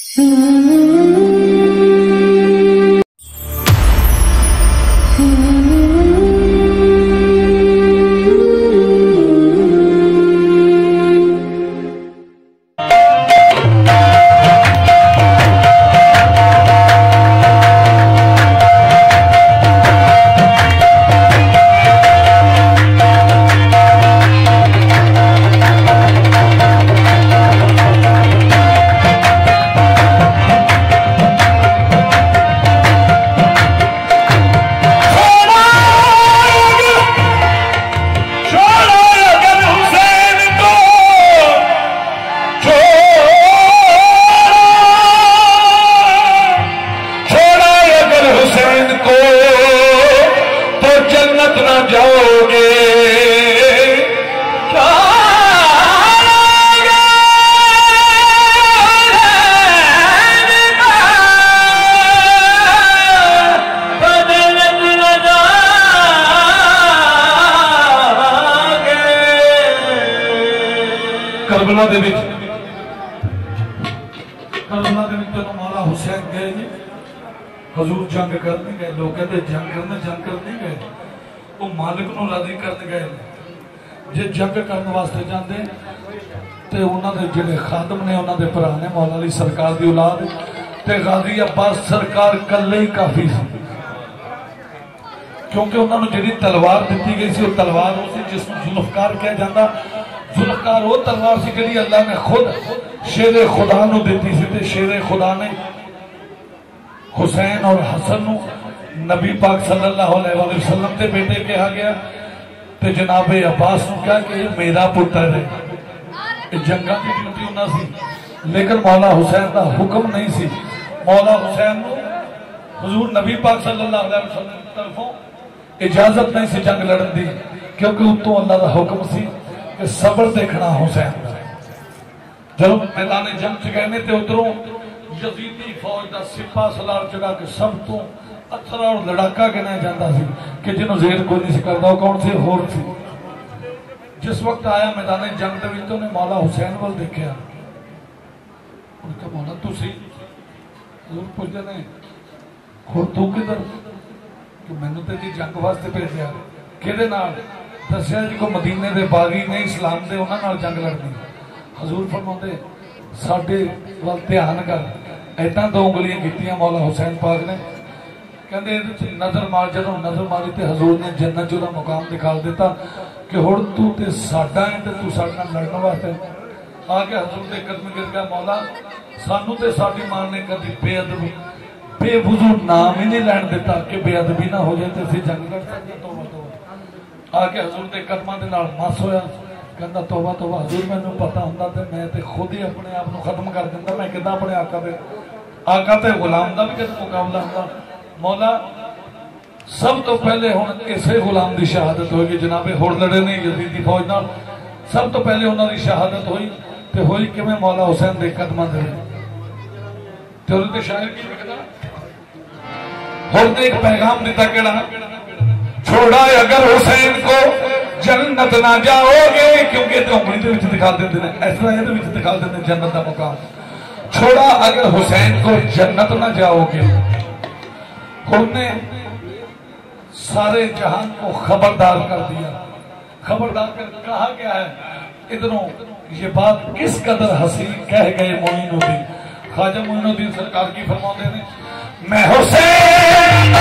Karbala दे विच जदों मौला हुसैन गए जी हजूर जंग करने गए। लोग कहते जंग करने गए, वो मालिक नूं राजी करने गए। जे जंग करने वास्ते जाते तो उन्होंने जिहड़े खादम ने उन्होंने भरा ने मौला अली सरकार की औलाद ते गाजी अब्बास सरकार कल्ले ही काफी सी, क्योंकि उन्होंने जी तलवार दी गई सी, तलवार उसी जिसमें जुल्फकार कहा जाता। जुल्फकार वो तलवार सी जी अल्लाह ने खुद शेरे खुदा नूं दिती सी, ते शेरे खुदा ने हुसैन और हसन नूं नबी पाक सल्लल्लाहु अलैहि वसल्लम के बेटे कहा गया, ते जनाबे अब्बास नूं कहा कि मेरा पुत्र है। जंगा की ड्यूटी उन्हां सी, लेकिन मौला हुसैन का हुक्म नहीं सी। मौला हुसैन नूं हुजूर नबी पाक सल्लल्लाहु अलैहि वसल्लम की तरफों इजाजत नहीं सी जंग लड़न दी, क्योंकि उत्तों अल्लाह का हुक्म सी कि सबर देखना हुसैन का। जब मैदान जंग च गए तो उधरों यजीदी फौज का सिपा सलार चढ़ा के सब तो अथरा और लड़ाका गिना जाता सी कि जिन्हों जेर कोई नहीं करता। कौन सी होर सी। जिस वक्त आया मैदान जंग के उन्हें मौला हुसैन वाल देखा, उनका मौला तुसी पुछते ने होर तू किधर, कि मैनू तो जी जंग वास्ते भेजा कि दसिया जी को मदीने के बागी ने इस्लाम के उन्होंने जंग लड़नी। हजूर फरमाते साडे वाल ध्यान कर, ऐदा दो उंगलियां कीतियां मौला हुसैन पाक ने, कहते नजर मार। जदों नजर मारी तो हजूर ने जन्नत च उहदा मुकाम दिखा दिता कि हुण तू ते साडा है ते तू साडे नाल लड़न वास्ते आके हजूर के कदम गिर गया। मौला सानू ते साडी मां ने कभी बेअदबी बेवजू नाम ही नहीं लैन दिता कि बेअदबी ना हो जाए तो असीं जंग लड़ सकते। आके हजूर के कदमां दे नाल मस होया, कहंदा तौबा तौबा हजूर मैनूं पता हुंदा ते मैं ते खुद ही अपने आप नूं खत्म कर दिंदा। मैं किदां अपने आका ते गुलाम दा भी कदे मुकाबला हुंदा। मौला सब तो पहले हुण इसे गुलाम की शहादत होगी। जनाबे होर लड़े ने यजीदी फौज नाल, सब तो पहले उन्होंने शहादत हुई तो हुई किवें मौला हुसैन के कदमां दे ते उहदे ते शायर की लिखदा। हुण ते एक पैगाम दिता केड़ा, छोड़ा अगर हुसैन को जन्नत ना जाओगे, क्योंकि उंगली के दिखा देते हैं इस तरह ये दिखा देते हैं जन्नत का मुकाम। छोड़ा अगर हुसैन को जन्नत ना जाओगे। उन्होंने सारे जहान को खबरदार कर दिया। खबरदार कर कहा क्या है इधरों, ये बात किस कदर हसी कह गए मोइनुद्दीन। ख्वाजा मोइनुद्दीन सरकार की फरमाते हैं, मैं हुसैन